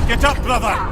Get up, brother!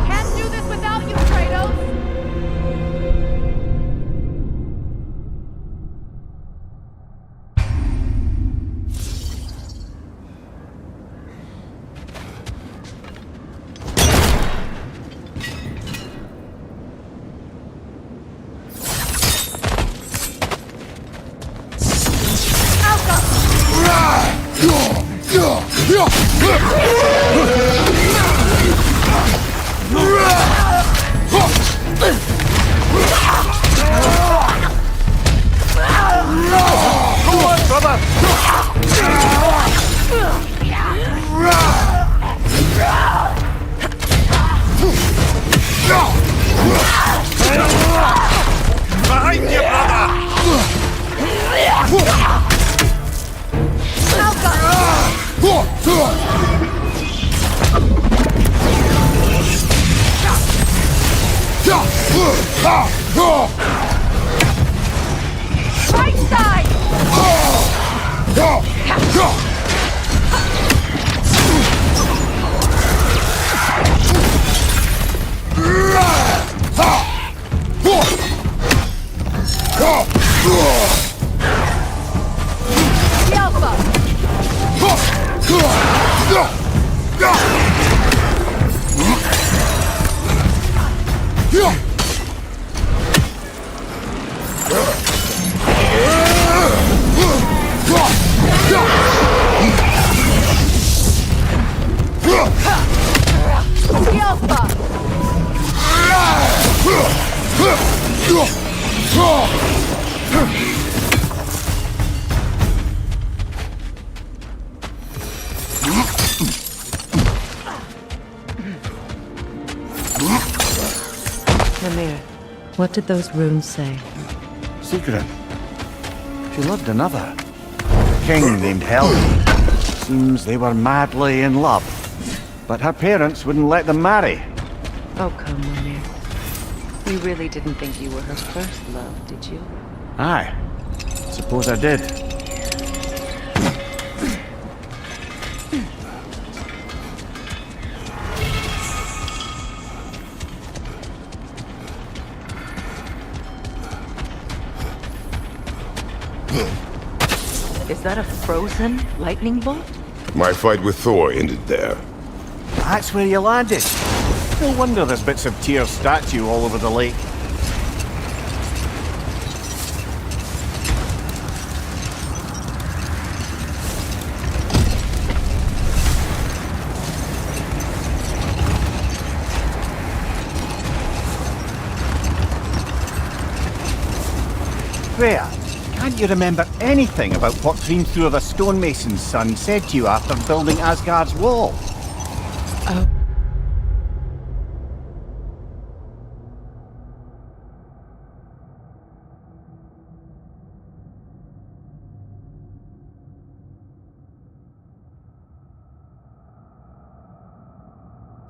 Can't do this without you, Kratos! Behind you, brother! Right side! The Alpha! The Alpha! Mimir, what did those runes say? Secret. She loved another. A king named Helgi. Seems they were madly in love. But her parents wouldn't let them marry. Oh, come, Mimir. You really didn't think you were her first love, did you? Aye. Suppose I did. Is that a frozen lightning bolt? My fight with Thor ended there. That's where you landed. No wonder there's bits of Tyr's statue all over the lake. don't you remember anything about what Dreamthrough the stonemason's son said to you after building Asgard's wall? Oh.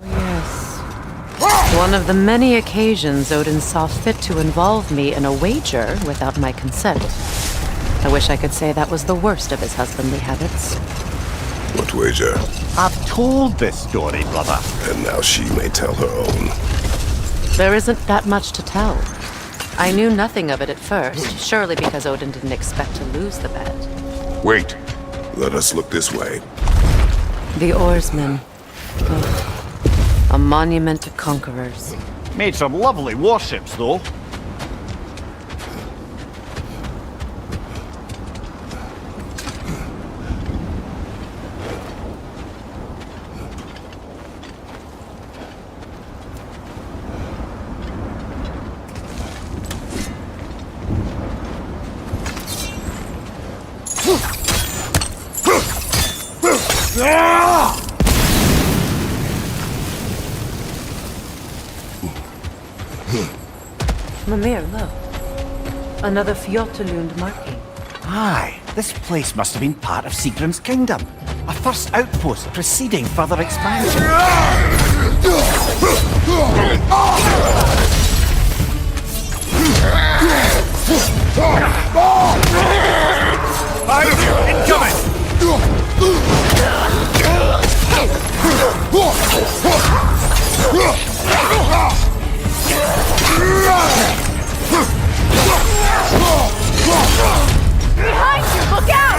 Yes. One of the many occasions Odin saw fit to involve me in a wager without my consent. I wish I could say that was the worst of his husbandly habits. What wager? I've told this story, brother. And now she may tell her own. There isn't that much to tell. I knew nothing of it at first, surely because Odin didn't expect to lose the bet. Wait. Let us look this way. The oarsmen. Ugh. A monument to conquerors. Made some lovely warships, though. Mimir, look. Another Fjotalund marking. Aye, this place must have been part of Sigrun's kingdom. A first outpost preceding further expansion. Behind you! Incoming! Behind you! Look out!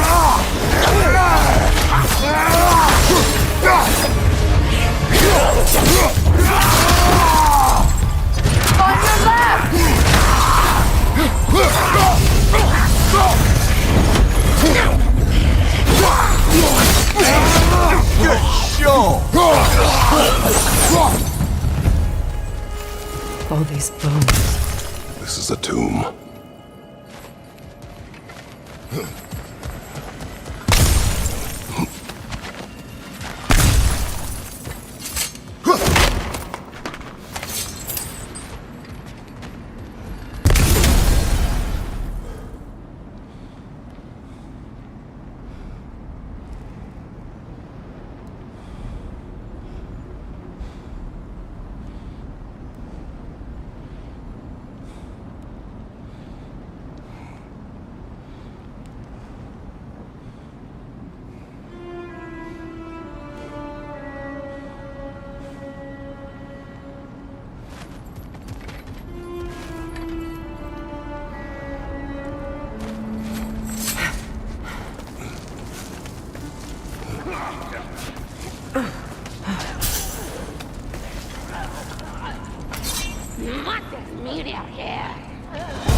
On your left! Good show! All these bones. This is a tomb.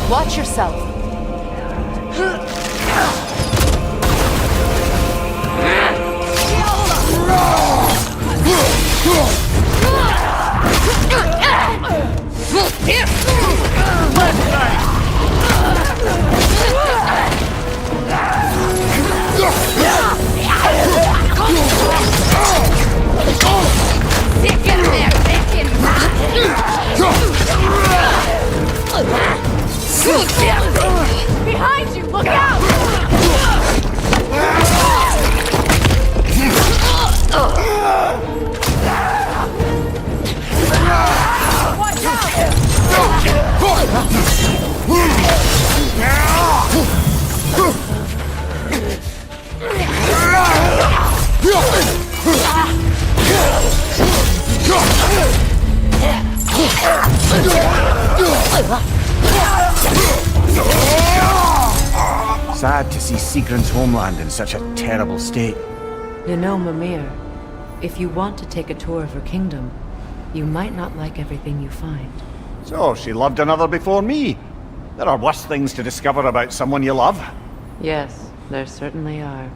Watch yourself. Behind you! Look out! Watch Sad to see Sigrun's homeland in such a terrible state. You know, Mimir, if you want to take a tour of her kingdom, you might not like everything you find. So, she loved another before me. There are worse things to discover about someone you love. Yes, there certainly are.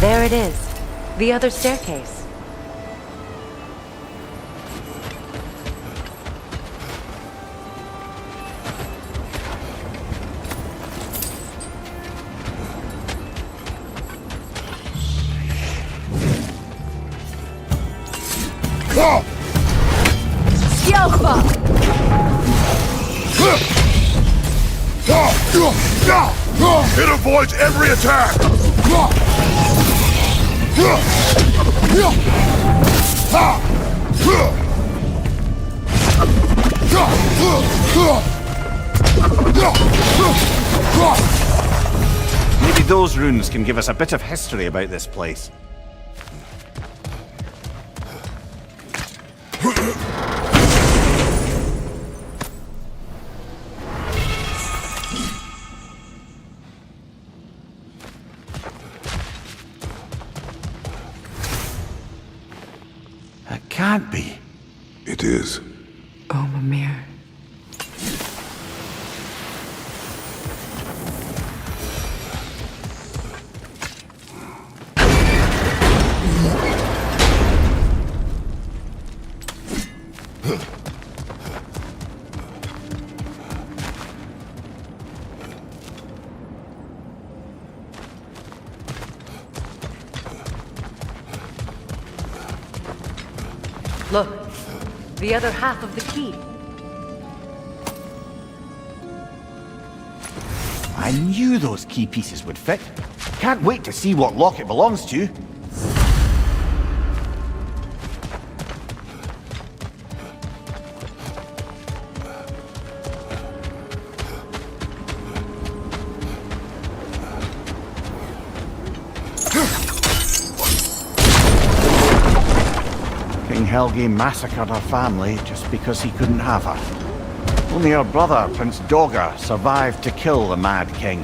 There it is. The other staircase. It avoids every attack! Maybe those runes can give us a bit of history about this place. That can't be. It is. Oh, Mimir. Look, the other half of the key. I knew those key pieces would fit. Can't wait to see what lock it belongs to. King Helgi massacred her family just because he couldn't have her. Only her brother, Prince Dogger, survived to kill the Mad King.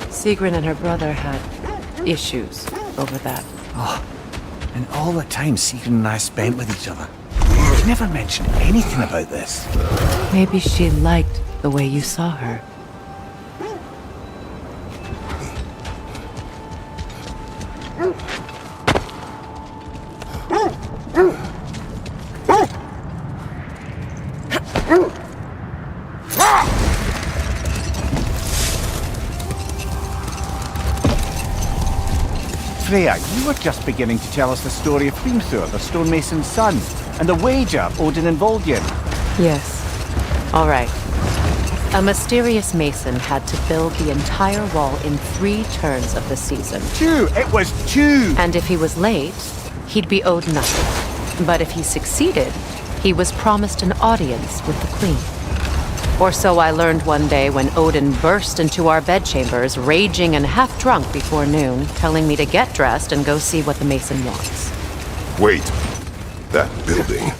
Sigrun and her brother had issues over that. And all the time Sigrun and I spent with each other. She never mentioned anything about this. Maybe she liked the way you saw her. Freya, you were just beginning to tell us the story of Hrimthur, the stonemason's son, and the wager Odin involved you in. Yes. All right. A mysterious mason had to build the entire wall in 3 turns of the season. 2! It was 2! And if he was late, he'd be owed nothing. But if he succeeded, he was promised an audience with the queen. Or so I learned one day when Odin burst into our bedchambers, raging and half-drunk before noon, telling me to get dressed and go see what the mason wants. Wait. That building.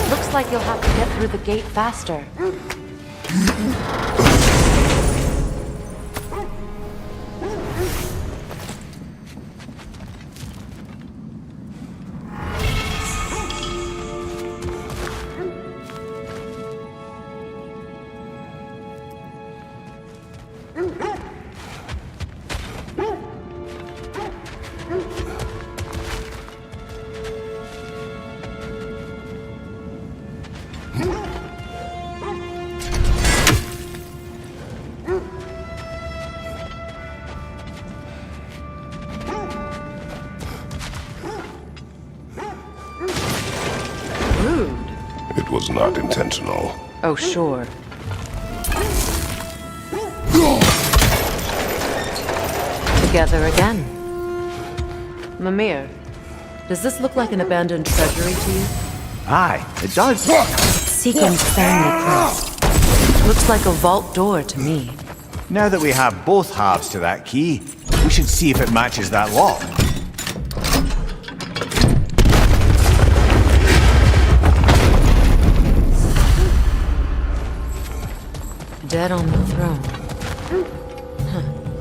Looks like you'll have to get through the gate faster. was not intentional. Oh, sure. Together again. Mimir, does this look like an abandoned treasury to you? Aye, it does. Seagram's family crest. Looks like a vault door to me. Now that we have both halves to that key, we should see if it matches that lock. Dead on the throne.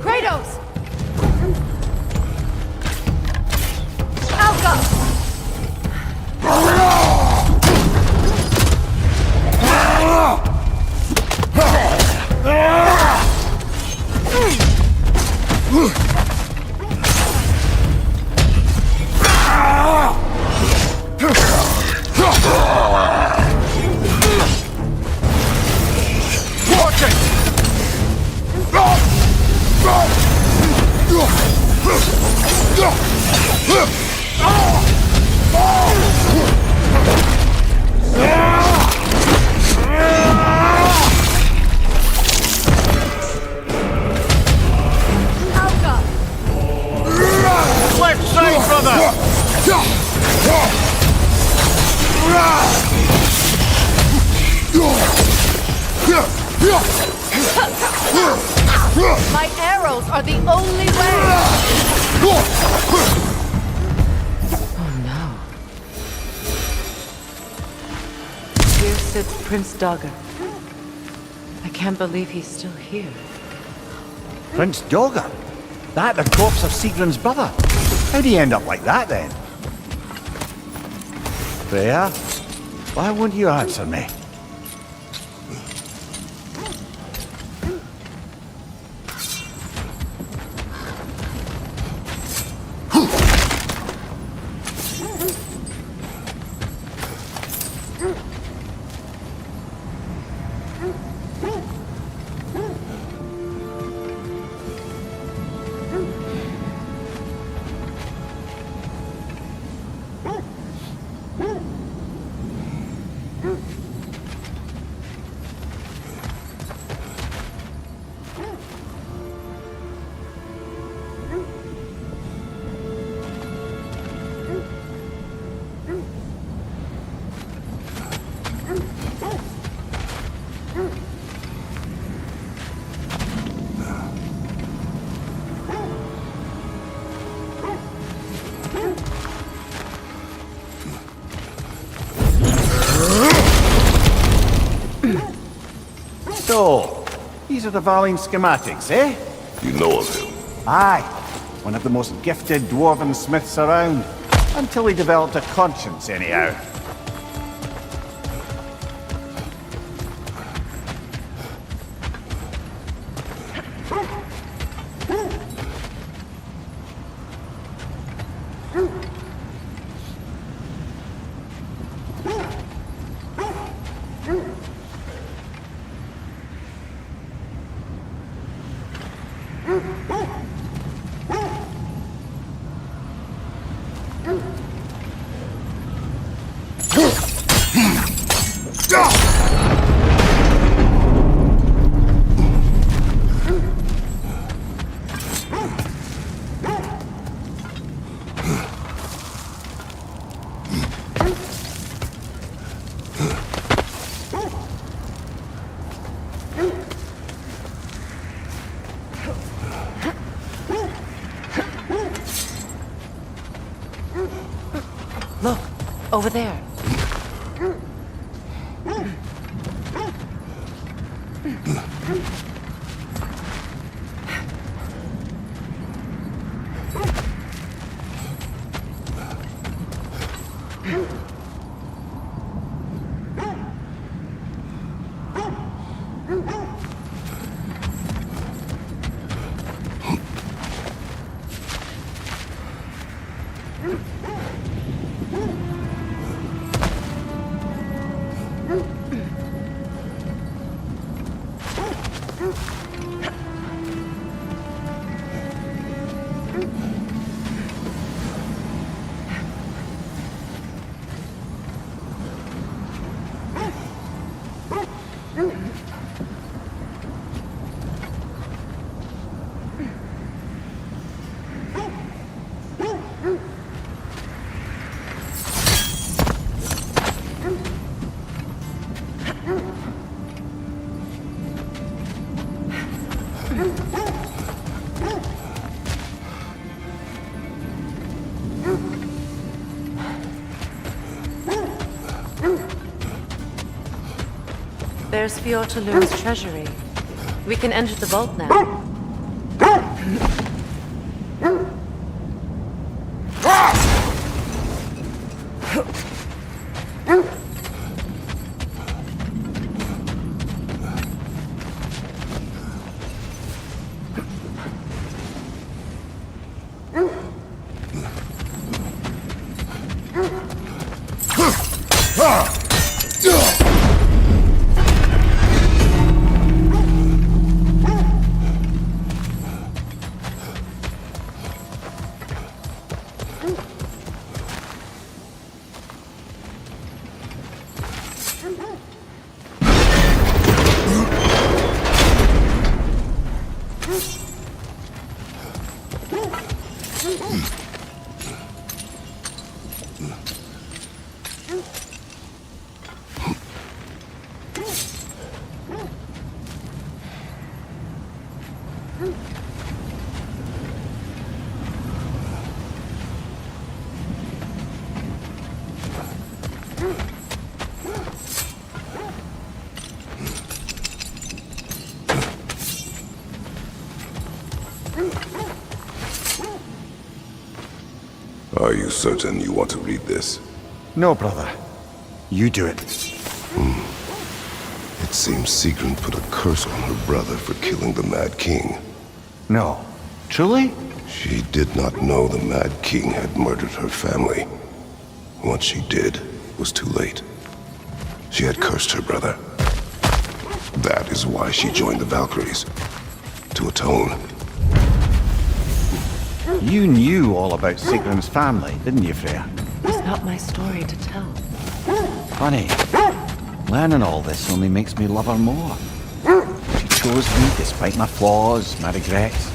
Kratos! Alka! Left side, brother! My arrows are the only way! Oh no. Here sits Prince Dagger. I can't believe he's still here. Prince Dogger? That the corpse of Sigrun's brother? How'd he end up like that then? Freya, why won't you answer me? So, these are the Valine schematics, eh? You know of him. Aye, one of the most gifted dwarven smiths around. Until he developed a conscience, anyhow. Look, over there. There's Fjortulun's treasury. We can enter the vault now. Are you certain you want to read this? No, brother. You do it. It seems Sigrun put a curse on her brother for killing the Mad King. No. Truly? She did not know the Mad King had murdered her family. Once she did, it was too late. She had cursed her brother. That is why she joined the Valkyries. To atone. You knew all about Sigrun's family, didn't you, Freya? It's not my story to tell. Funny. Learning all this only makes me love her more. She chose me despite my flaws, my regrets.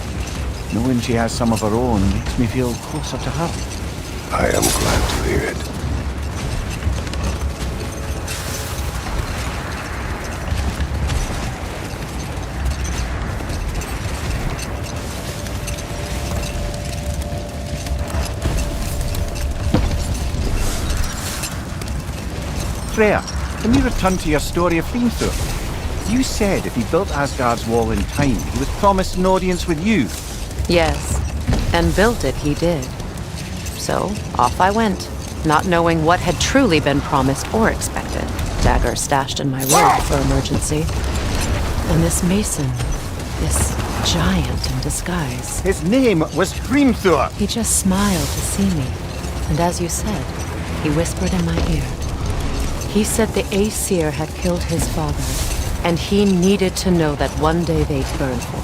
Knowing she has some of her own makes me feel closer to her. I am glad to hear it. Freya, can we return to your story of Hrimthur? You said if he built Asgard's wall in time, he was promised an audience with you. Yes, and built it he did. So, off I went, not knowing what had truly been promised or expected. Dagger stashed in my robe for emergency. And this mason, this giant in disguise. His name was Hrimthur. He just smiled to see me. And as you said, he whispered in my ear. He said the Aesir had killed his father, and he needed to know that one day they'd burn for it.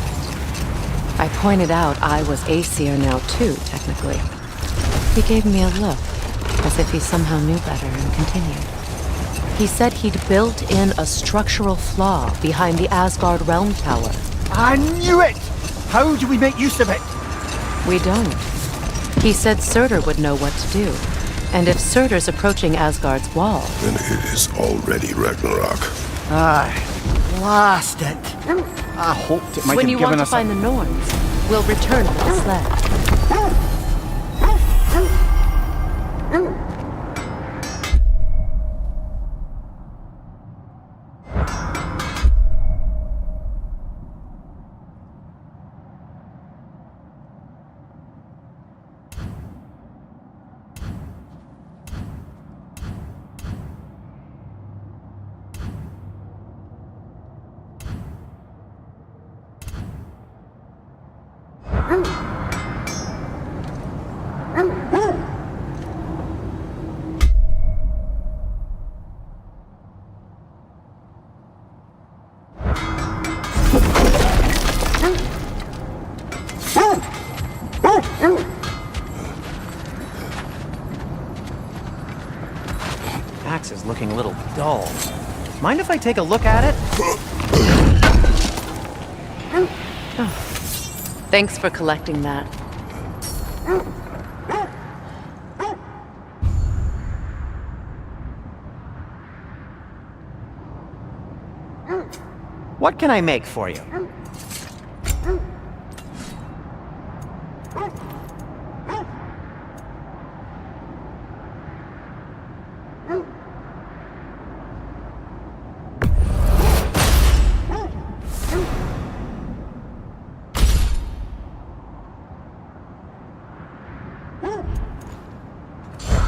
I pointed out I was Aesir now too, technically. He gave me a look, as if he somehow knew better, and continued. He said he'd built in a structural flaw behind the Asgard Realm Tower. I knew it! How do we make use of it? We don't. He said Surtur would know what to do. And if Surtur's approaching Asgard's wall... Then it is already Ragnarok. Aye, blast it. I hoped it might When have you given want to us find the Norns, we'll return to the sled. Axe is looking a little dull. Mind if I take a look at it? Thanks for collecting that. What can I make for you?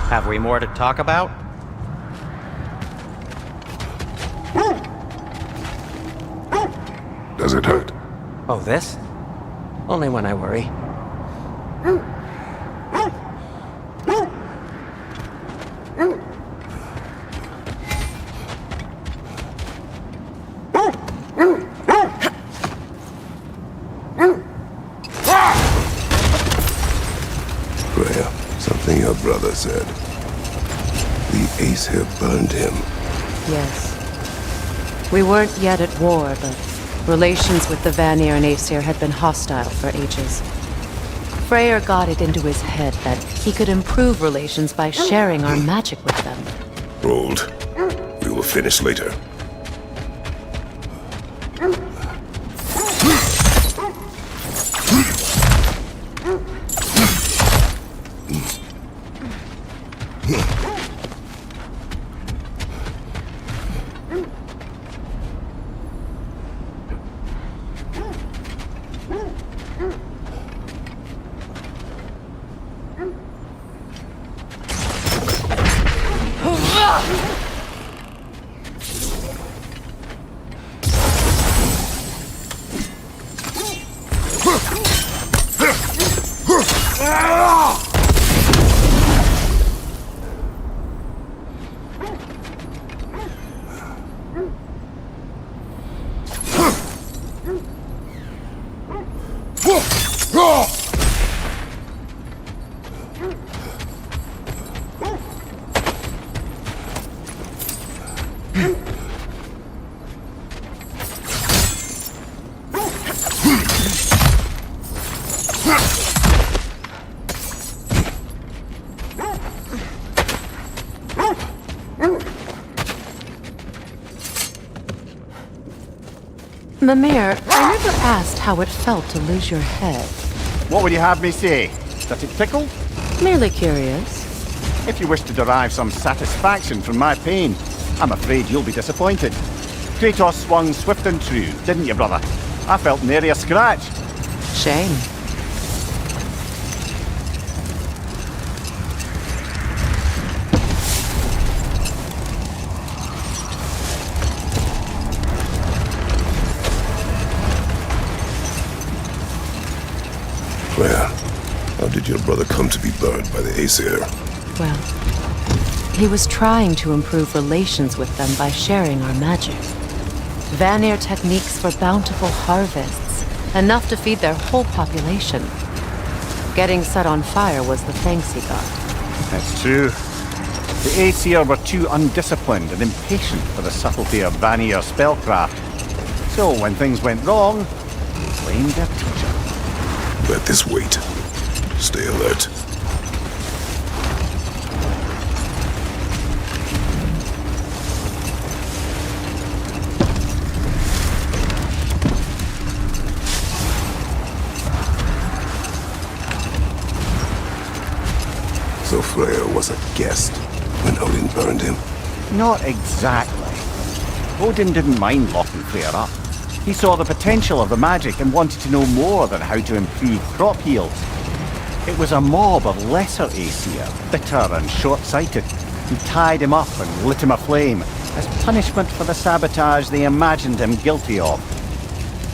Have we more to talk about? Does it hurt? Oh, this? Only when I worry. Freya, something your brother said. The Aesir burned him. Yes. We weren't yet at war, but relations with the Vanir and Aesir had been hostile for ages. Freyr got it into his head that he could improve relations by sharing our magic with them. Rolled. We will finish later. Mimir, I never asked how it felt to lose your head. What would you have me say? That it tickled? Merely curious. If you wish to derive some satisfaction from my pain, I'm afraid you'll be disappointed. Kratos swung swift and true, didn't you, brother? I felt nary a scratch. Shame. Freya, how did your brother come to be burned by the Aesir? Well, he was trying to improve relations with them by sharing our magic. Vanir techniques for bountiful harvests, enough to feed their whole population. Getting set on fire was the thanks he got. That's true. The Aesir were too undisciplined and impatient for the subtlety of Vanir spellcraft. So when things went wrong, they blamed their teacher. Let this wait. Stay alert. So Freya was a guest when Odin burned him? Not exactly. Odin didn't mind locking Freyr up. He saw the potential of the magic and wanted to know more than how to improve crop yields. It was a mob of lesser Aesir, bitter and short-sighted, who tied him up and lit him aflame as punishment for the sabotage they imagined him guilty of.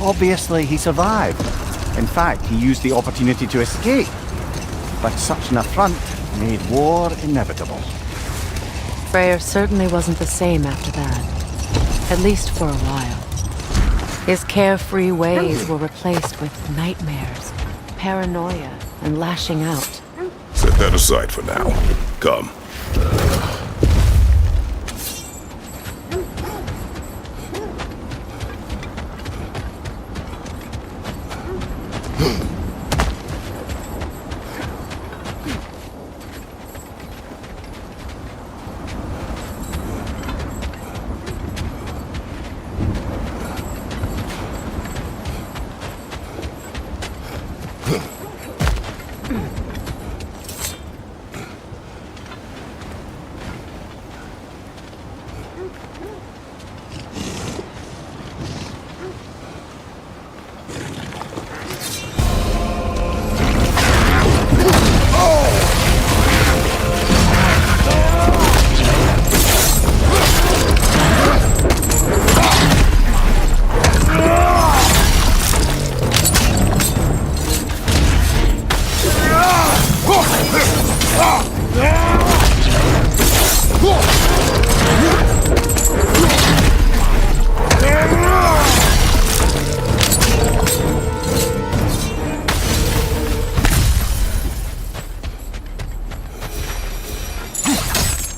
Obviously, he survived. In fact, he used the opportunity to escape. But such an affront made war inevitable. Freyr certainly wasn't the same after that. At least for a while. His carefree ways were replaced with nightmares, paranoia, and lashing out. Set that aside for now. Come.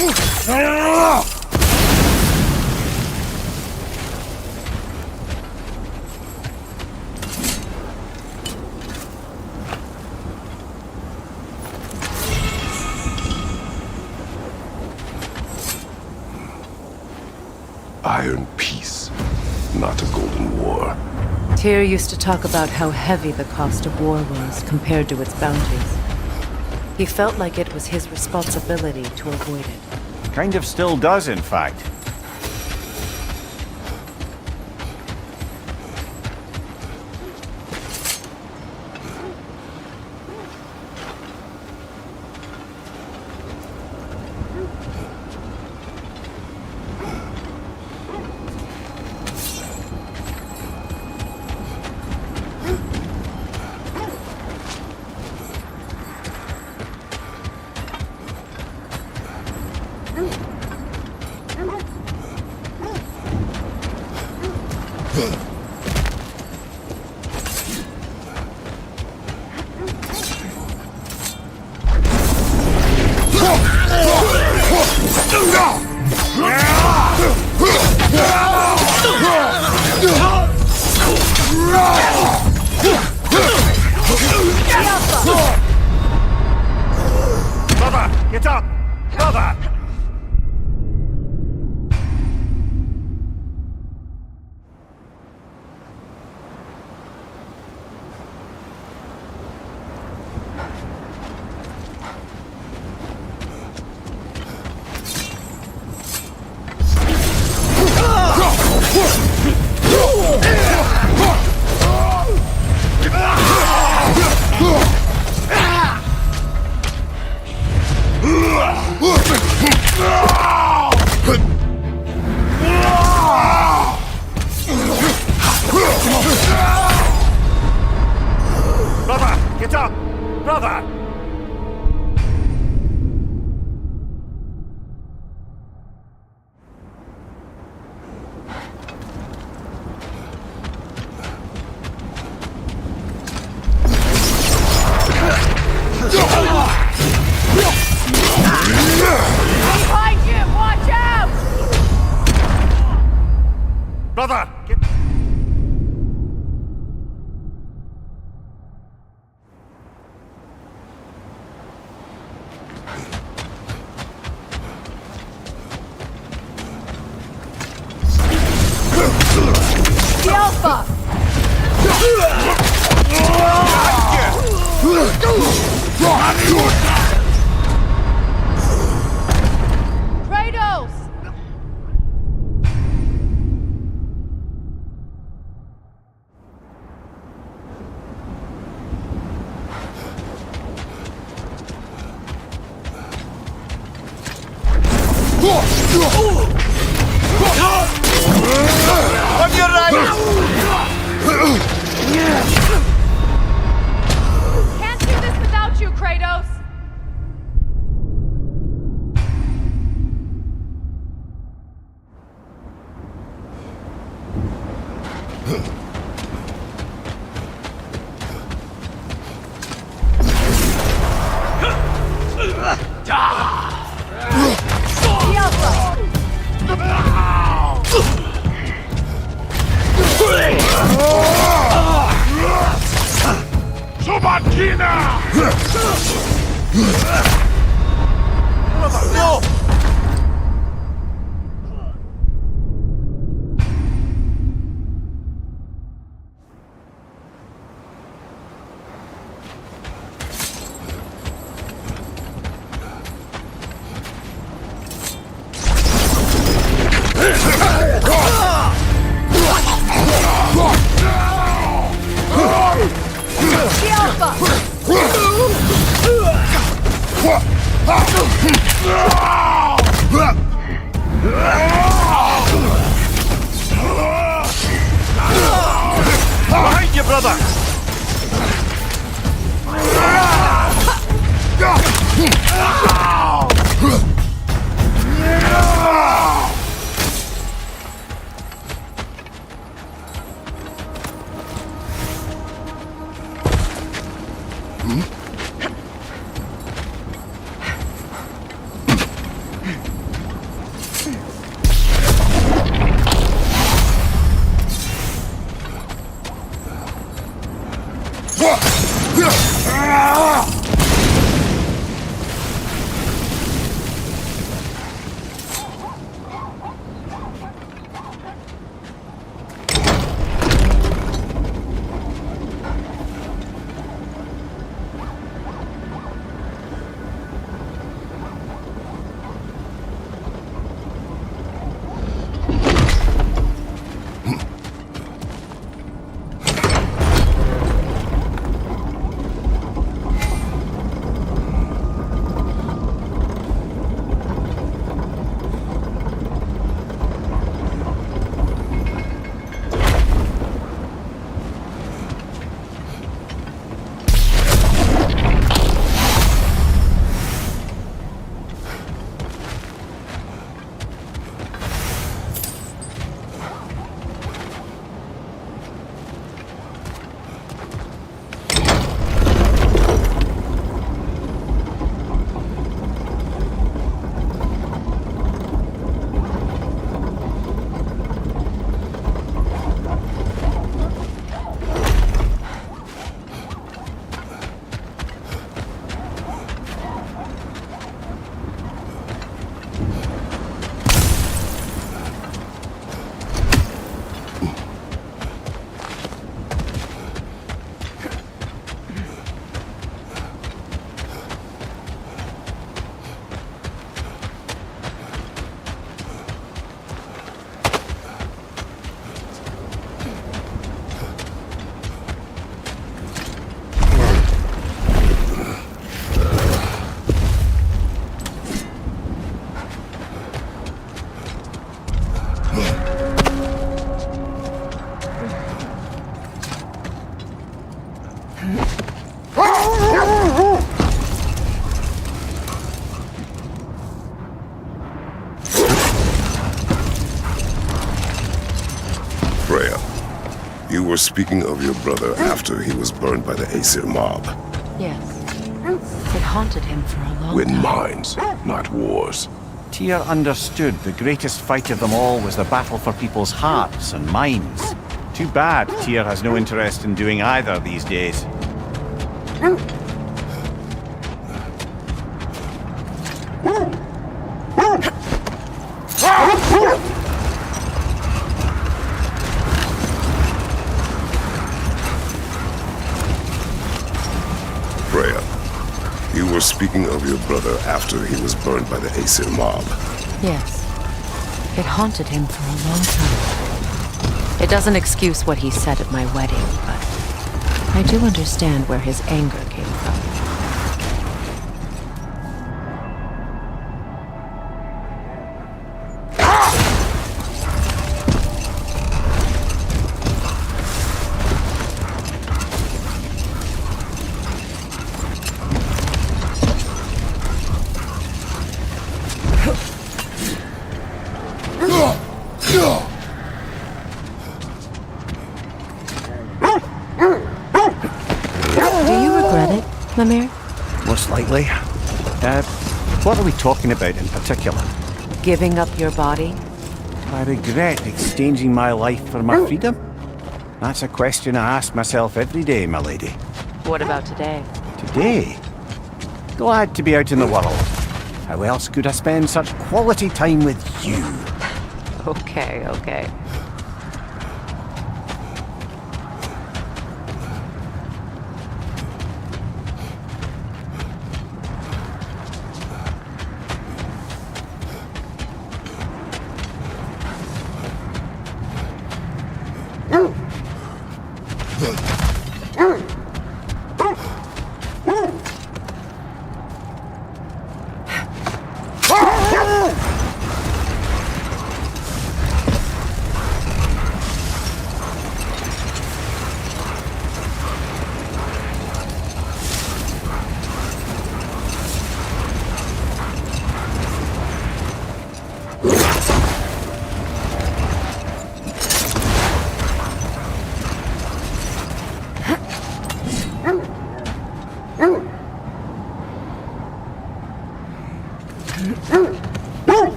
Iron peace, not a golden war. Tyr used to talk about how heavy the cost of war was compared to its bounties. He felt like it was his responsibility to avoid it. Kind of still does, in fact. Brother, get up! Brother! Brother, get up! Brother! Behind you! Watch out! Brother, get... The Alpha! Kratos! On your right! Can't do this without you, Kratos! The Alpha! Subatina! Brother, no! The Alpha! Behind you, brother! speaking of your brother after he was burned by the Aesir mob. Yes. It haunted him for a long Win time. minds, not wars. Tyr understood the greatest fight of them all was the battle for people's hearts and minds. Too bad Tyr has no interest in doing either these days. Freya, you were speaking of your brother after he was burned by the Aesir mob. Yes. It haunted him for a long time. It doesn't excuse what he said at my wedding, but I do understand where his anger came from. Mimir? Most likely. What are we talking about in particular? Giving up your body? Do I regret exchanging my life for my freedom? That's a question I ask myself every day, my lady. What about today? Today? Glad to be out in the world. How else could I spend such quality time with you? Okay, okay.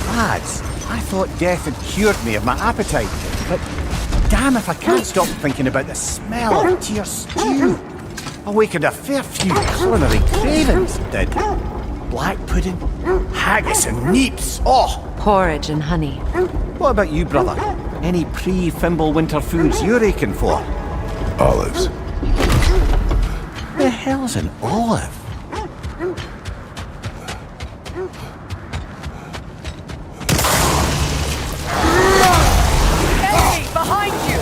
Lads, I thought death had cured me of my appetite, but damn if I can't stop thinking about the smell of Tyr stew. Awakened a fair few culinary cravings, it did. Black pudding, haggis and neeps, oh! Porridge and honey. What about you, brother? Any pre-Fimble winter foods you're aching for? Olives. The hell's an olive? Enemy behind you!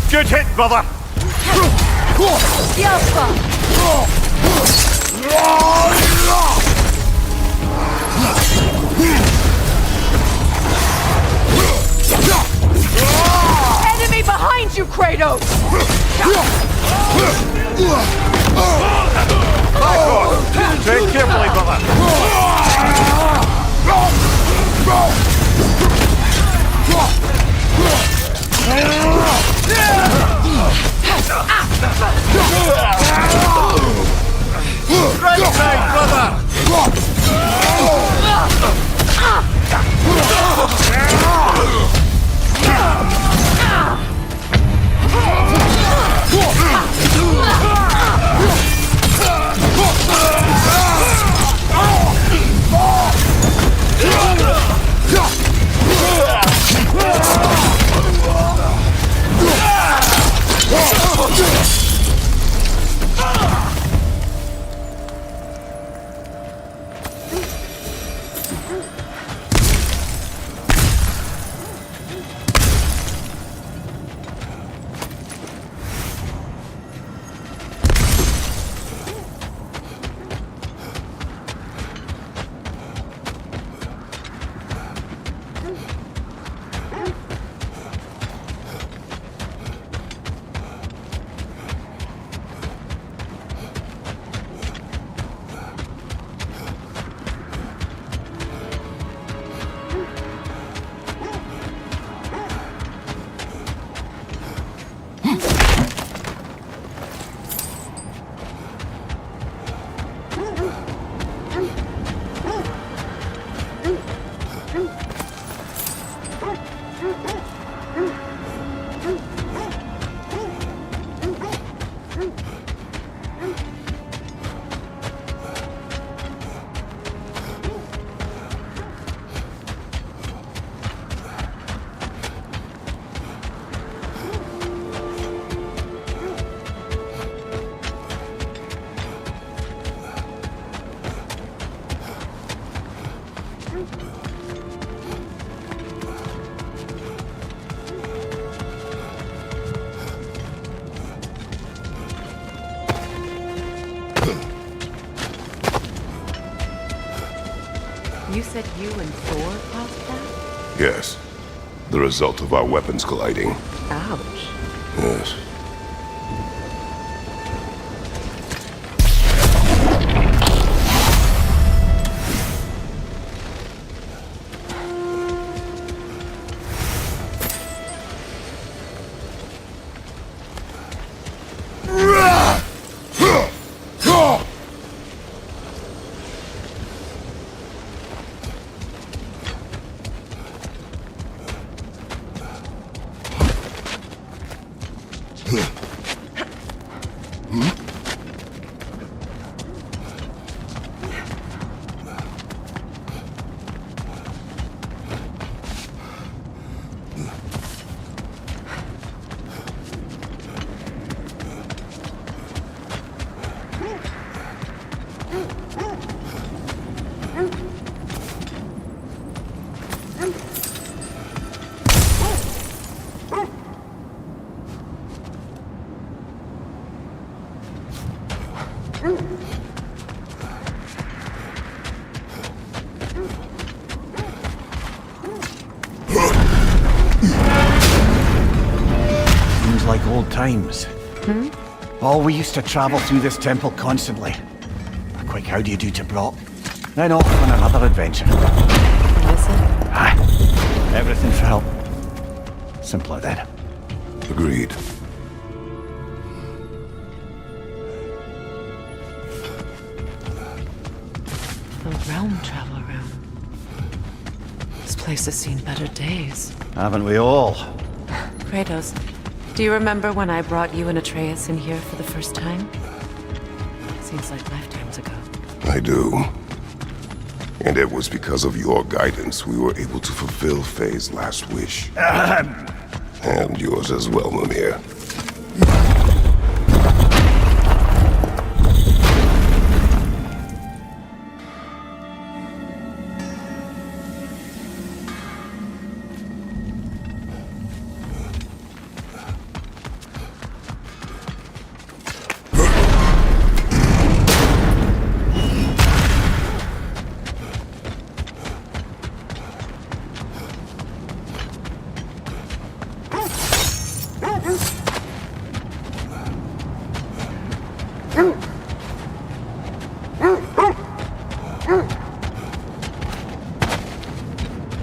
Good hit, brother! Enemy behind you, Kratos! Tread carefully, brother! Right side, brother! You said you and Thor caused that? Yes. The result of our weapons colliding. Ouch. Yes. Seems like old times. Oh, we used to travel through this temple constantly. A quick how do you do to Brock. Then off on another adventure. Miss it? Aye. Everything for help. Simpler then. Agreed. The realm travel room. This place has seen better days. Haven't we all? Kratos, do you remember when I brought you and Atreus in here for the first time? Seems like lifetimes ago. I do. And it was because of your guidance we were able to fulfill Faye's last wish. And yours as well, Mimir.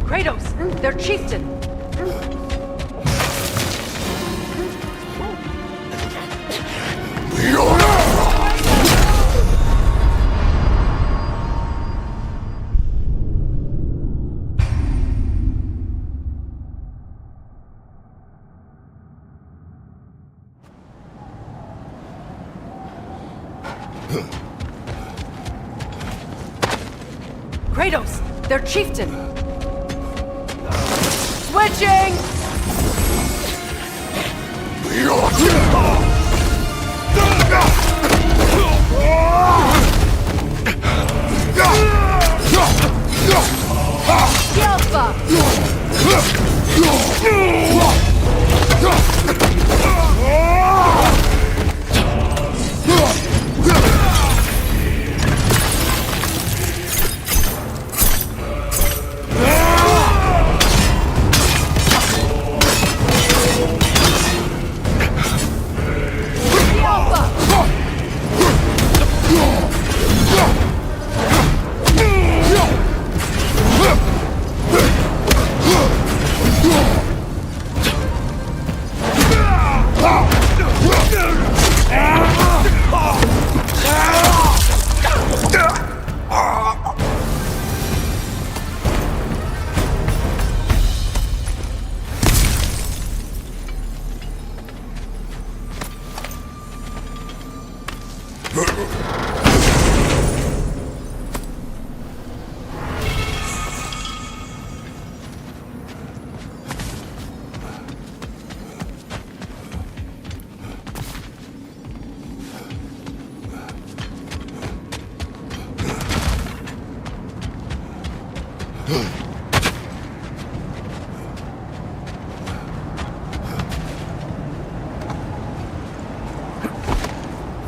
Kratos, their chieftain! Kratos, their chieftain! Switching!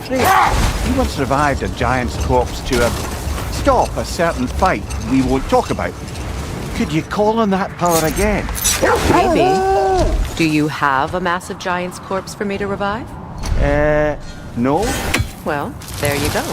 trait. He once revived a giant's corpse to stop a certain fight we won't talk about. Could you call on that power again? Maybe. Do you have a massive giant's corpse for me to revive? No? Well, there you go.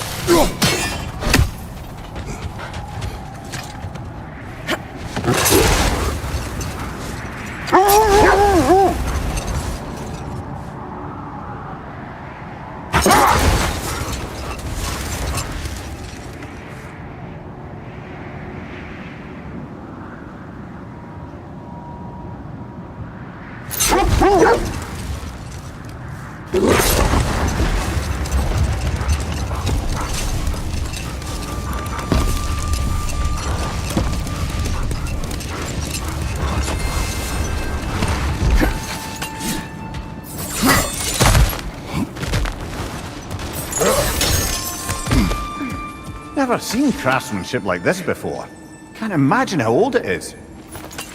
Never seen craftsmanship like this before. Can't imagine how old it is.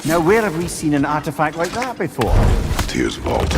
Now, where have we seen an artifact like that before? Tears vault.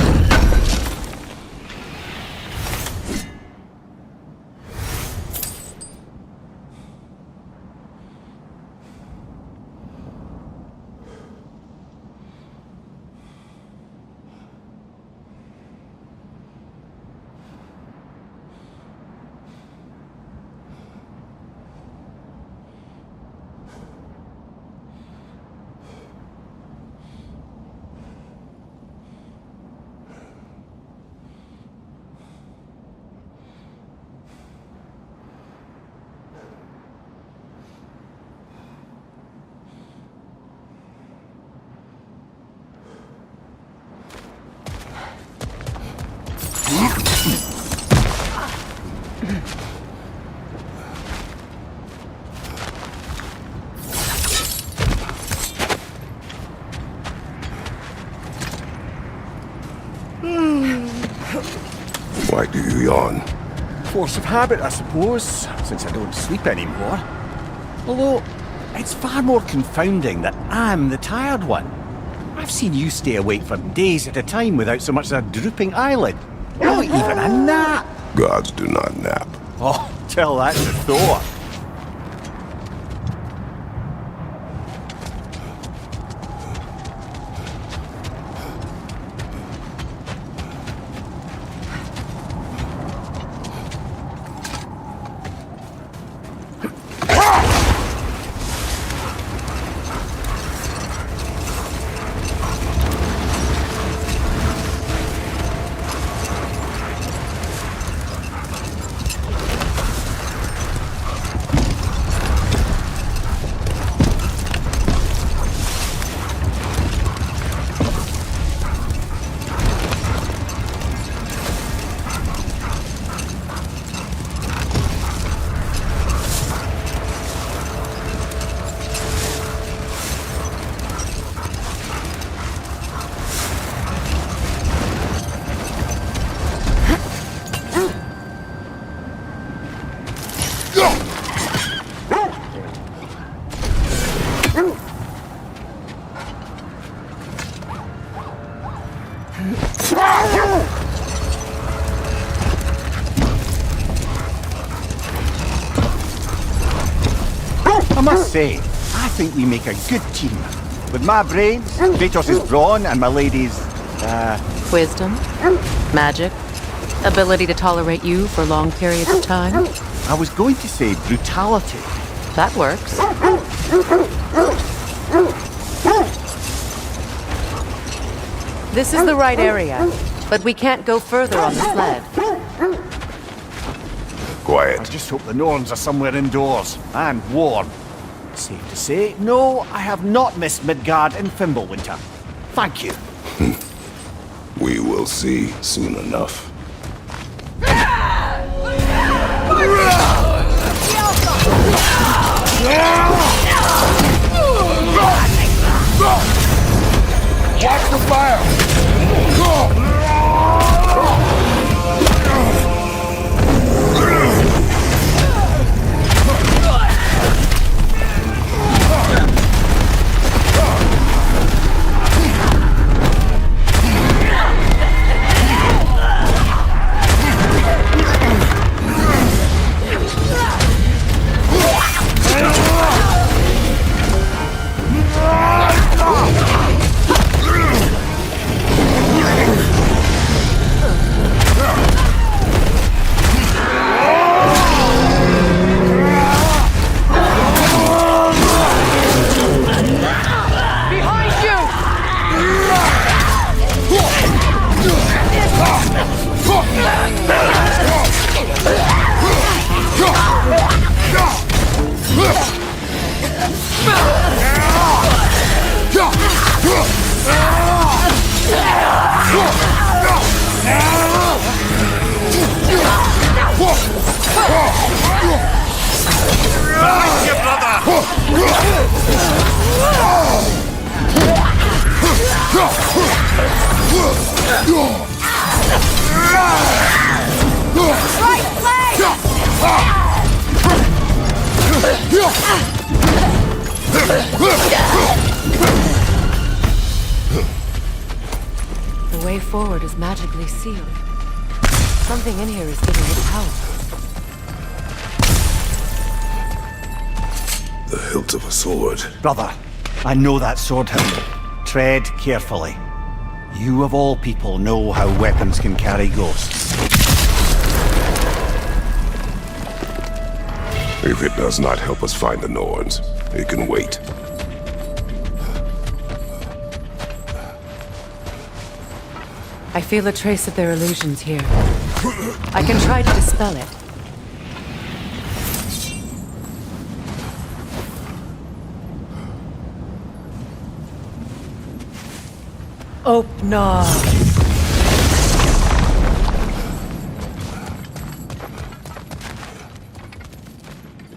Why do you yawn? Force of habit, I suppose, since I don't sleep anymore. Although, it's far more confounding that I'm the tired one. I've seen you stay awake for days at a time without so much as a drooping eyelid. Not even a nap! Gods do not nap. Oh, tell that to Thor. I must say, I think we make a good team. With my brains, Kratos' brawn, and my lady's, Wisdom? Magic? Ability to tolerate you for long periods of time? I was going to say brutality. That works. This is the right area, but we can't go further on the sled. I Quiet. just hope the Norns are somewhere indoors, and warm. Safe to say, no, I have not missed Midgard in Fimbulwinter. Thank you. We will see soon enough. Watch the fire! Right leg! The way forward is magically sealed. Something in here is giving it power. The hilt of a sword. Brother, I know that sword hilt. Tread carefully. You of all people know how weapons can carry ghosts. If it does not help us find the Norns, it can wait. I feel a trace of their illusions here. I can try to dispel it. Opener.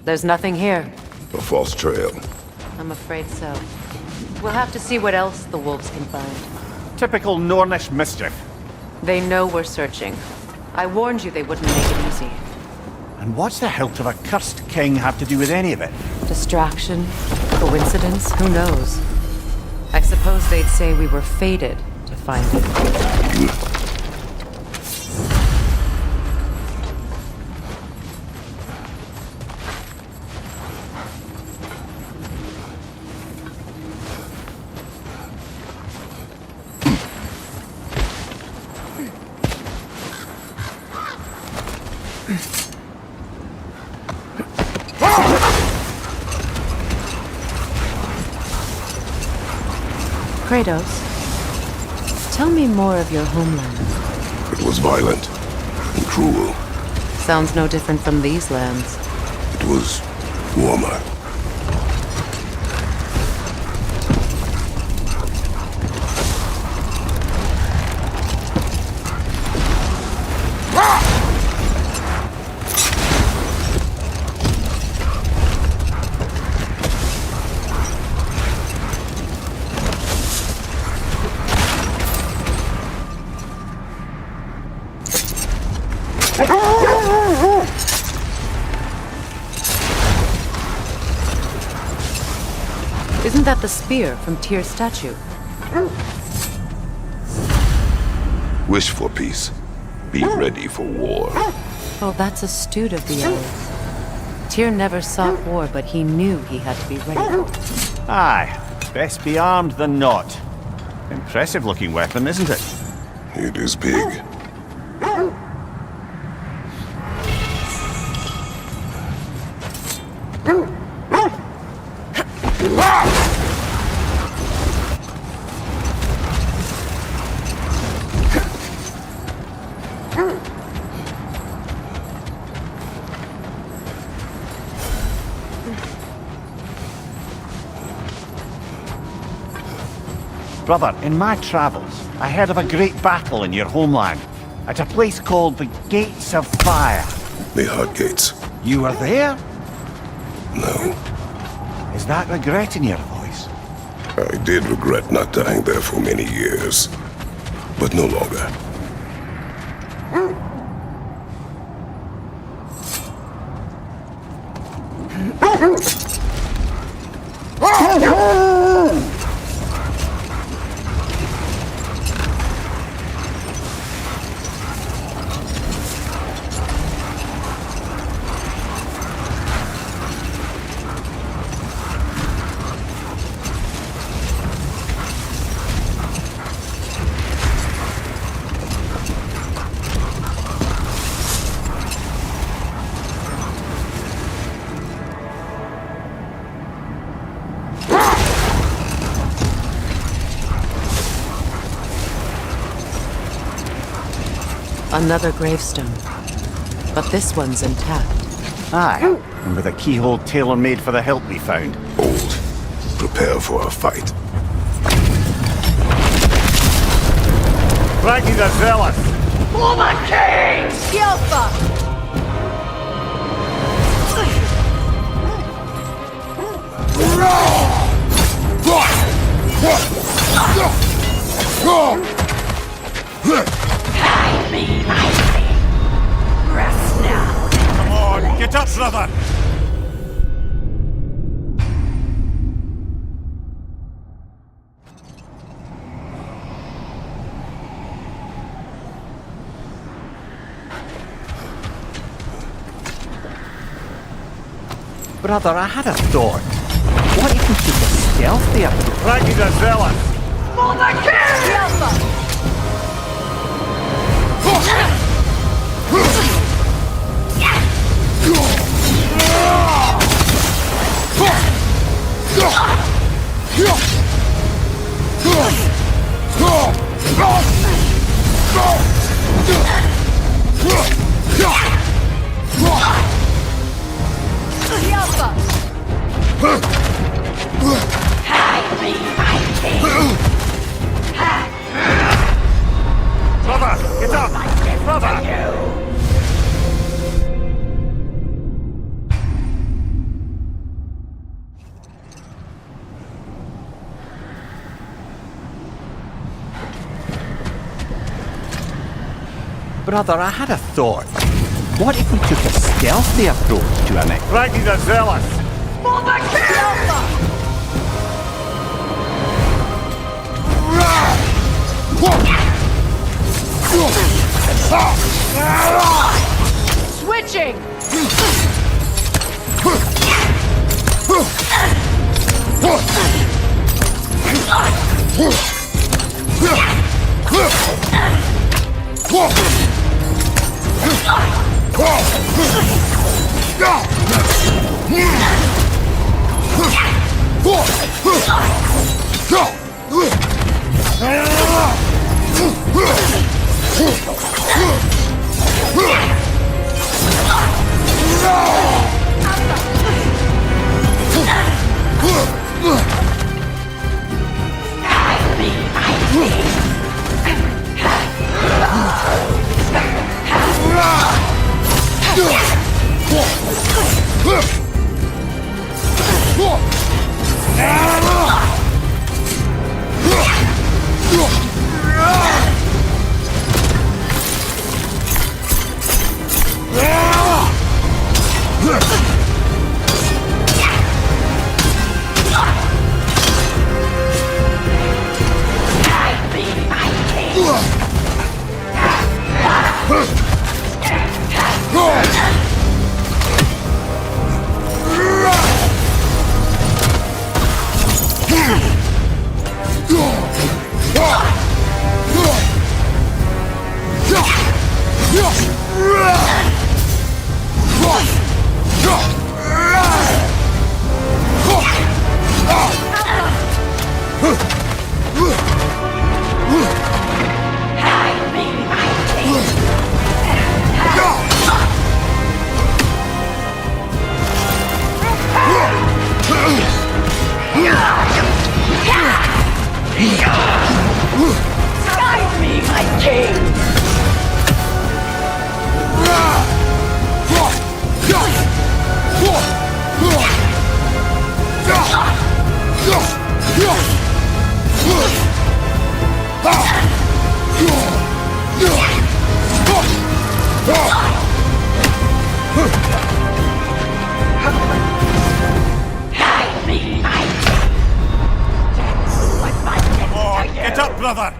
There's nothing here. A false trail. I'm afraid so. We'll have to see what else the wolves can find. Typical Nornish mischief. They know we're searching. I warned you they wouldn't make it easy. And what's the hilt of a cursed king have to do with any of it? Distraction? Coincidence? Who knows? I suppose they'd say we were fated to find it. Kratos, tell me more of your homeland. It was violent and cruel. Sounds no different from these lands. It was warmer. Isn't that the spear from Tyr's statue? Wish for peace. Be ready for war. Oh, that's astute of the elves. Tyr never sought war, but he knew he had to be ready. Aye, best be armed than not. Impressive looking weapon, isn't it? It is big. Brother, in my travels, I heard of a great battle in your homeland, at a place called the Gates of Fire. The Hot Gates. You were there? No. Is that regret in your voice? I did regret not dying there for many years. But no longer. Another gravestone. But this one's intact. Aye, and with a keyhole tailor-made for the hilt we found. Old. Prepare for a fight. Ragnar the Zealous! Yelpa! Come on, get up, brother! Brother, I had a thought. What if we took a stealthy approach? RAGNAROK! The Alpha! The Alpha! Brother, get up! Brother! Brother, I had a thought. What if we took a stealthy approach to an ex- RAGNAROK! The Alpha! Switching! Get up, brother!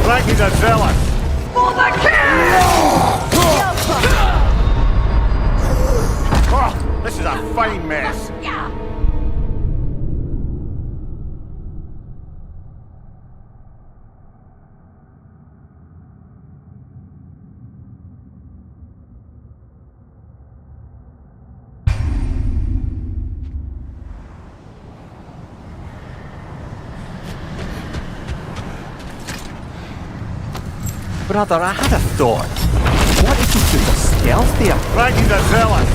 RAGNAROK! Oh, this is a fine mess. Brother, I had a thought. What if you took a stealth there? Ragnar the Zealous!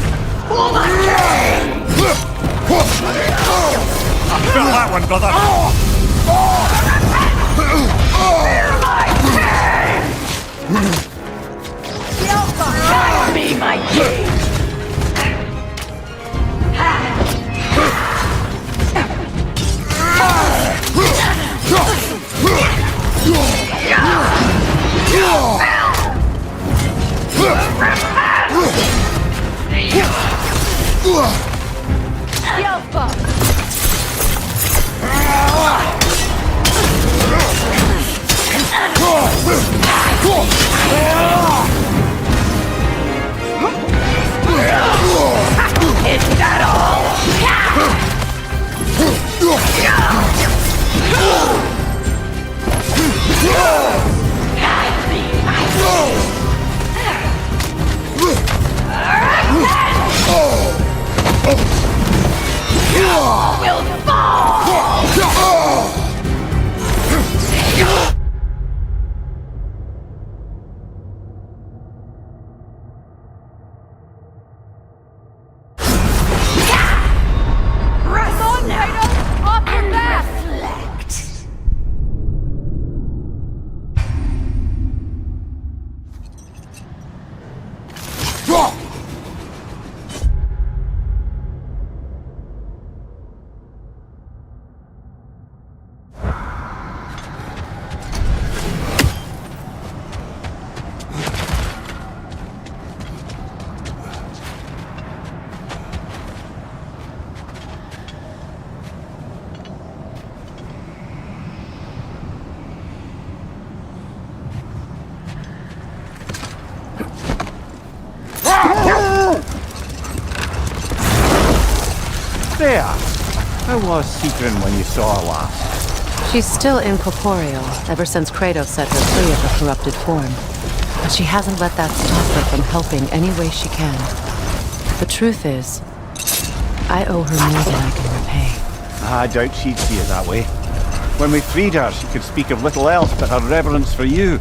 I felt that one, brother! Be my king! Is that all? Will fall! Press on, Kratos! Off your back! Reflect. There! How was Sigrun when you saw her last? She's still incorporeal, ever since Kratos set her free of her corrupted form. But she hasn't let that stop her from helping any way she can. The truth is, I owe her more than I can repay. I doubt she'd see it that way. When we freed her, she could speak of little else but her reverence for you.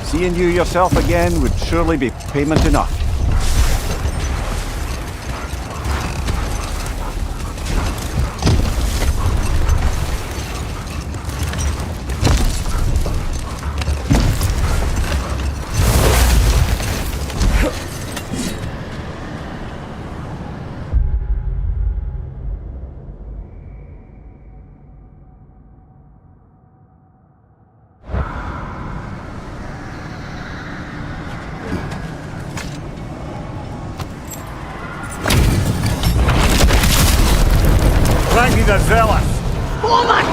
Seeing you yourself again would surely be payment enough. Ragnar the Zealous! For my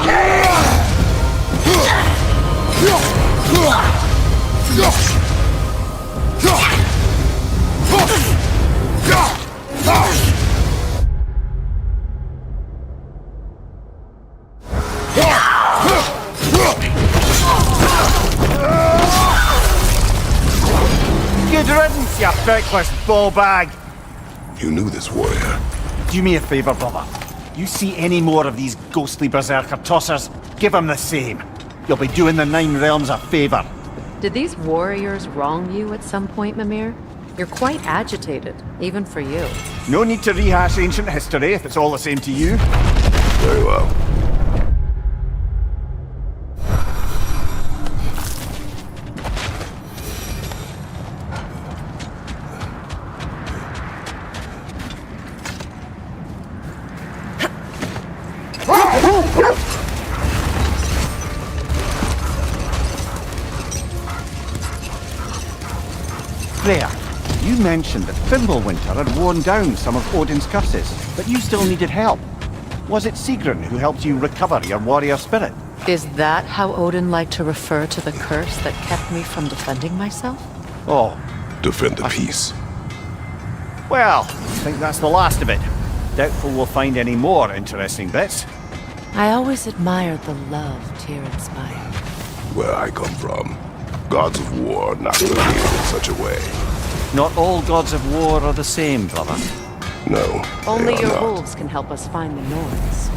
Good riddance, you feckless ball bag! You knew this warrior. Do me a favour, brother. You see any more of these ghostly berserker tossers, give them the same. You'll be doing the Nine Realms a favour. Did these warriors wrong you at some point, Mimir? You're quite agitated, even for you. No need to rehash ancient history if it's all the same to you. Very well. Freya, you mentioned that Fimbulwinter had worn down some of Odin's curses, but you still needed help. Was it Sigrun who helped you recover your warrior spirit? Is that how Odin liked to refer to the curse that kept me from defending myself? Oh, Defend the peace. well, I think that's the last of it. Doubtful we'll find any more interesting bits. I always admired the love Tyr inspired. Where I come from, gods of war not revealed in such a way. Not all gods of war are the same, brother. No, Only they are your not. wolves can help us find the Nords.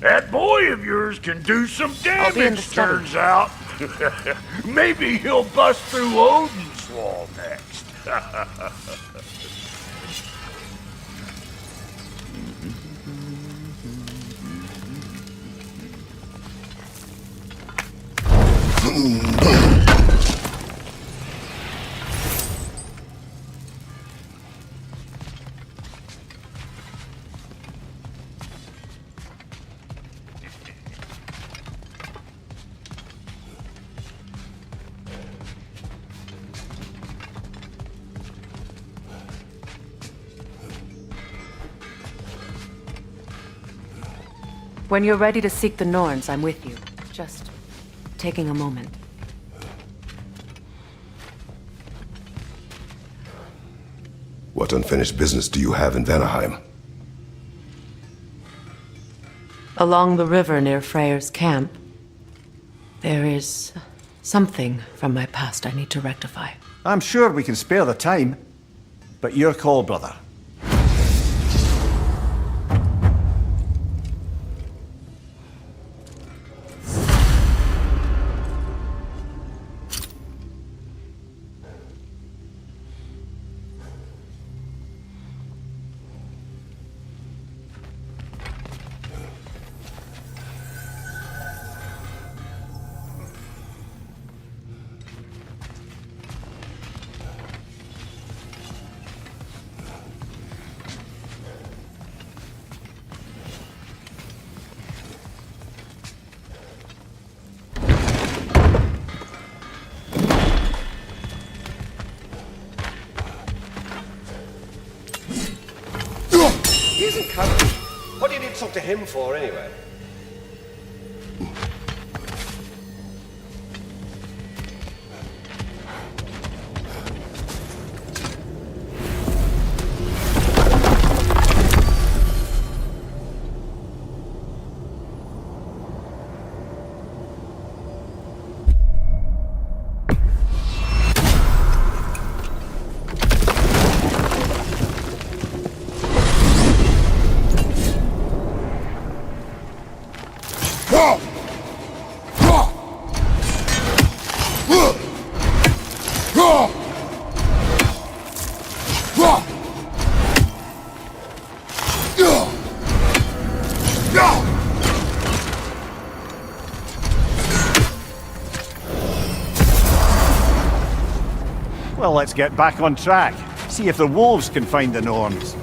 That boy of yours can do some I'll be in the damage, study. turns out. Maybe he'll bust through Odin's wall next. When you're ready to seek the Norns, I'm with you. Just taking a moment. What unfinished business do you have in Vanaheim? Along the river near Freyr's camp, there is something from my past I need to rectify. I'm sure we can spare the time. But your call, brother. He isn't coming. What do you need to talk to him for, anyway? Well, let's get back on track. See if the wolves can find the Norns.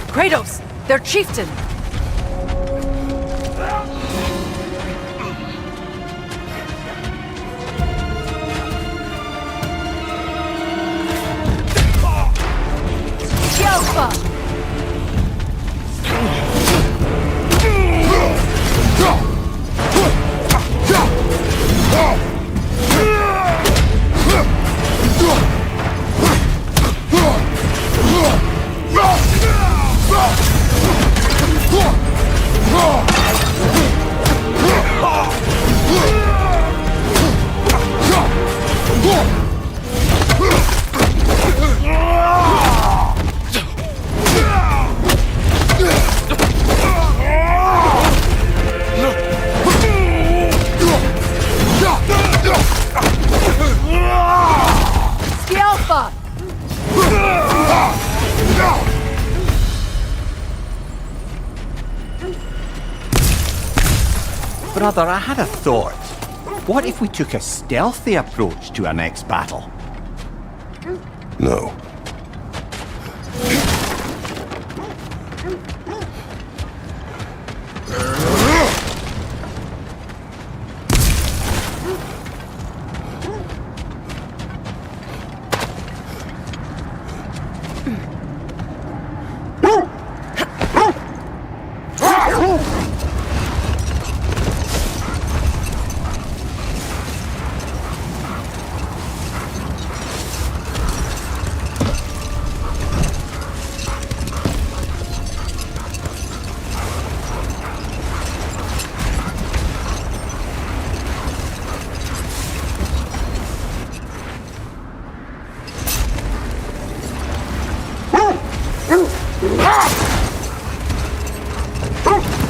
Kratos! Their chieftain! Alpha! Brother, I had a thought. What if we took a stealthy approach to our next battle? No.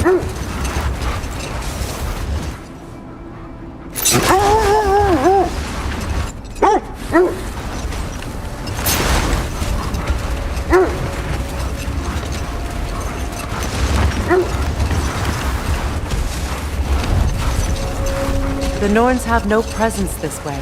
The Norns have no presence this way.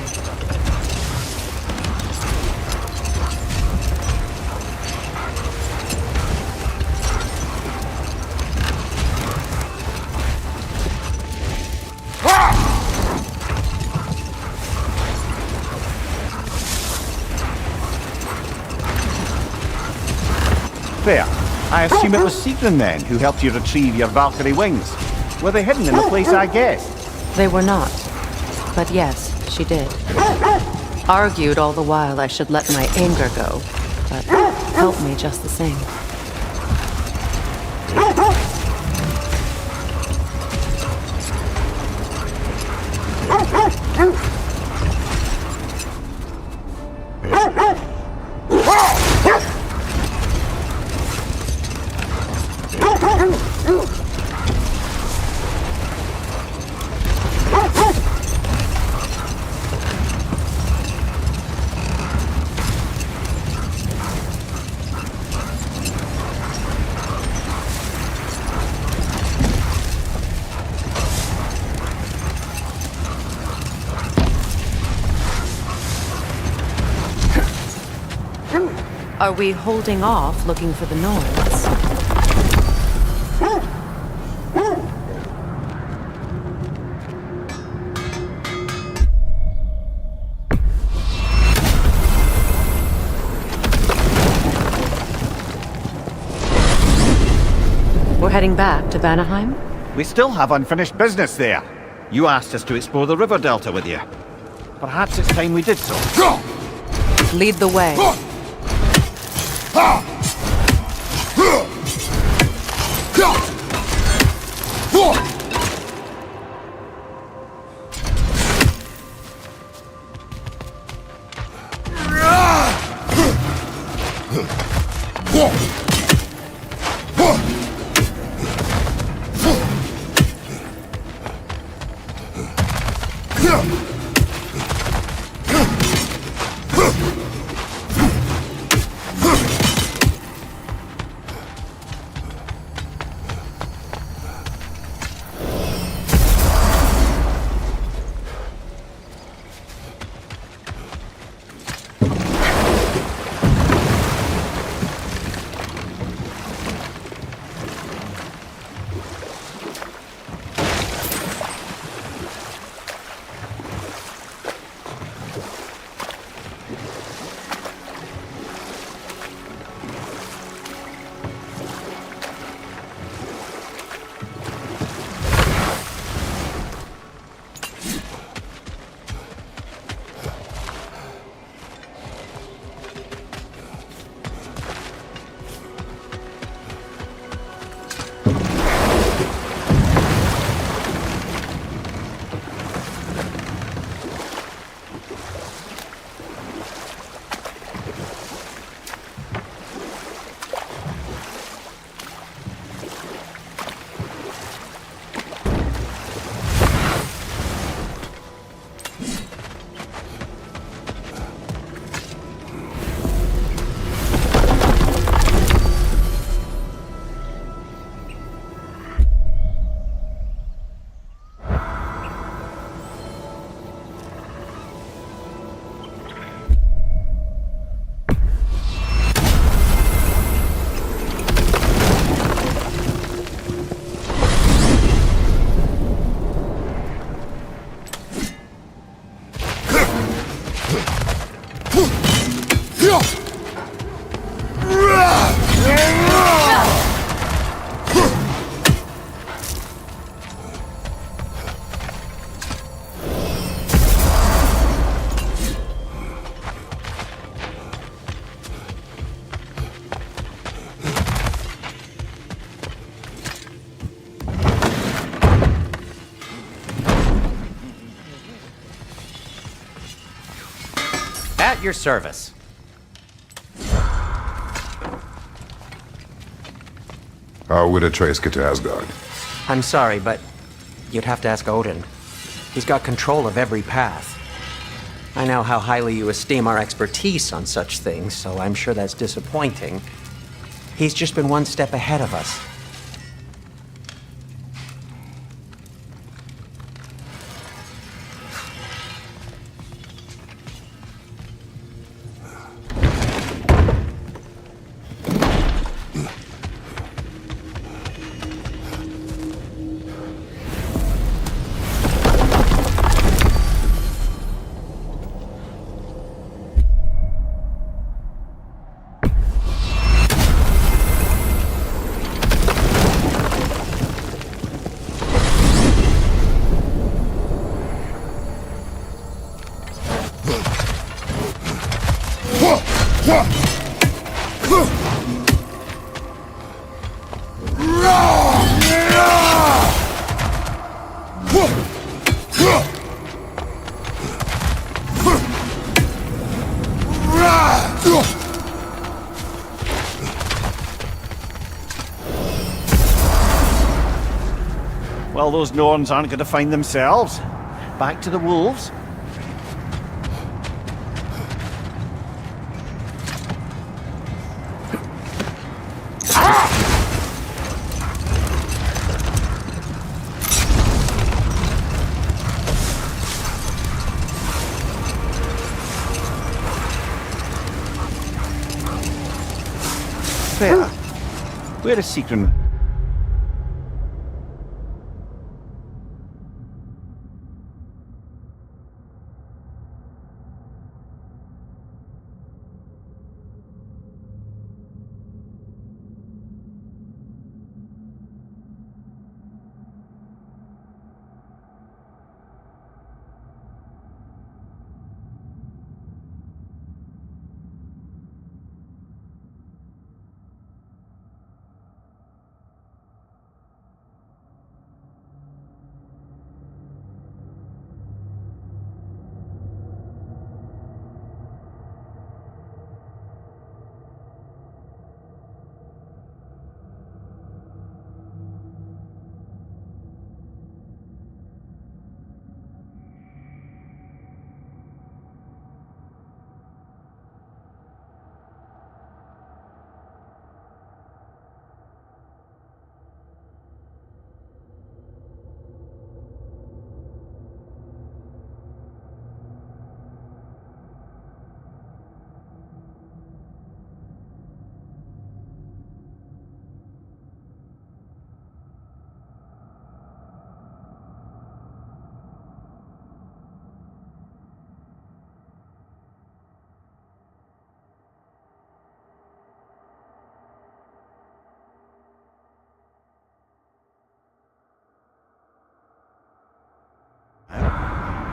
Fair. I assume it was Sigrun then who helped you retrieve your Valkyrie wings. Were they hidden in the place I guessed? They were not. But yes, she did. Argued all the while I should let my anger go, but helped me just the same. Are we holding off looking for the Norns? We're heading back to Vanaheim? We still have unfinished business there. You asked us to explore the river delta with you. Perhaps it's time we did so. Lead the way. At your service. How would a trace get to Asgard? I'm sorry, but you'd have to ask Odin. He's got control of every path. I know how highly you esteem our expertise on such things, so I'm sure that's disappointing. He's just been one step ahead of us. Well, those Norns aren't going to find themselves. Back to the wolves. There. Where is Secret?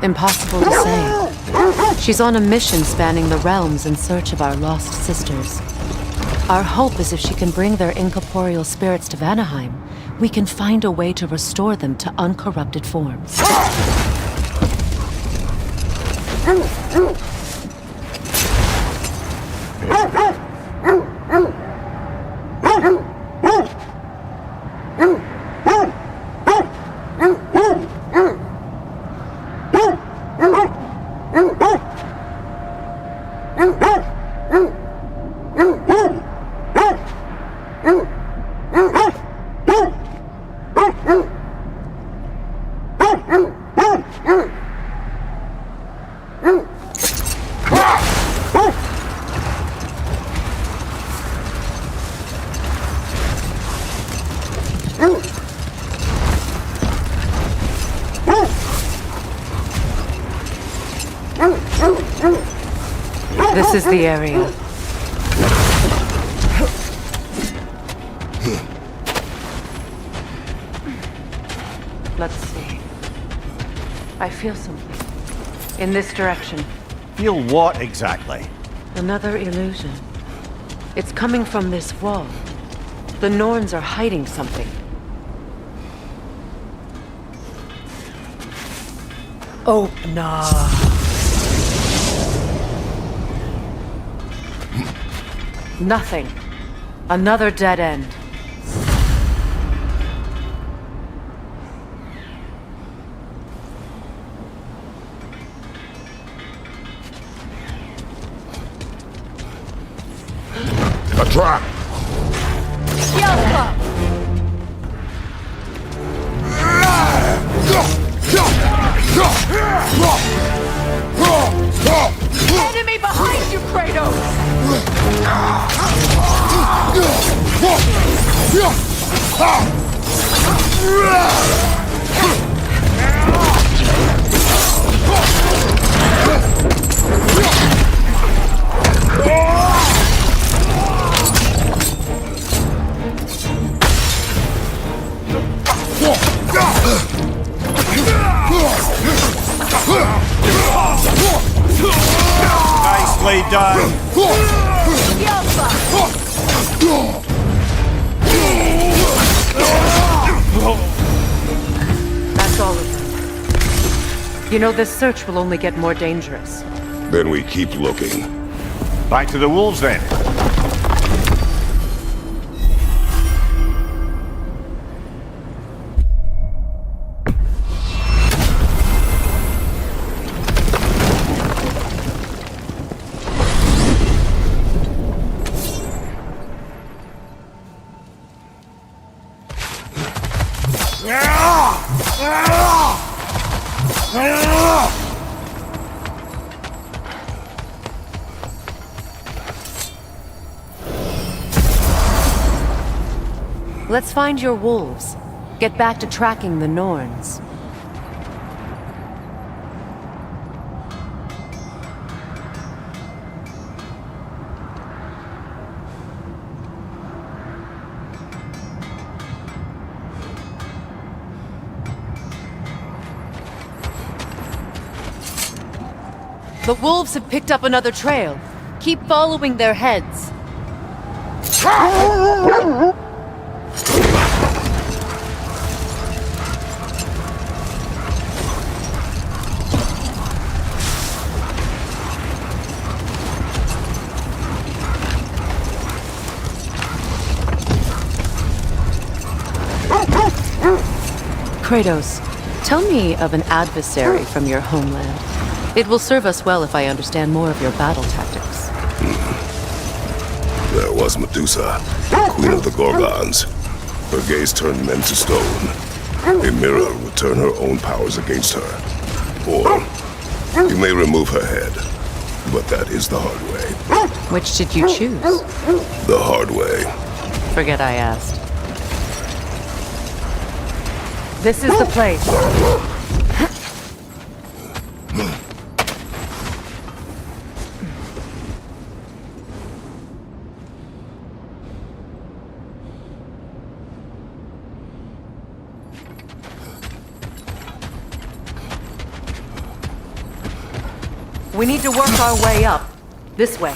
Impossible to say. She's on a mission spanning the realms in search of our lost sisters. Our hope is if she can bring their incorporeal spirits to Vanaheim, we can find a way to restore them to uncorrupted forms. This is the area. Let's see. I feel something. In this direction. Feel what exactly? Another illusion. It's coming from this wall. The Norns are hiding something. Oh, nah. Nothing. Another dead end. trap! Yelpa! Enemy behind you, Kratos! Nicely done. That's all of them. You know, this search will only get more dangerous. Then we keep looking. Back to the wolves then. Let's find your wolves. Get back to tracking the Norns. The wolves have picked up another trail. Keep following their heads. Kratos, tell me of an adversary from your homeland. It will serve us well if I understand more of your battle tactics. There was Medusa, queen of the Gorgons. Her gaze turned men to stone. A mirror would turn her own powers against her. Or you may remove her head, but that is the hard way. Which did you choose? The hard way. Forget I asked. This is the place. We need to work our way up. This way.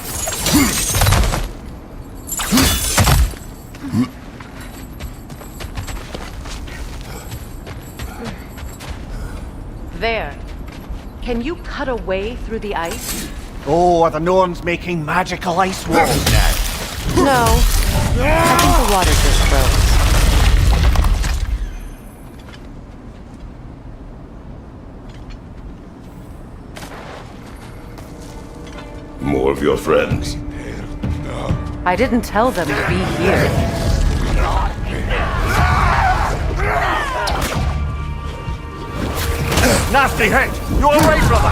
There. Can you cut a way through the ice? Oh, are the Norns making magical ice walls now? No. I think the water just froze. More of your friends. I didn't tell them to be here. Nasty hit! You alright, brother?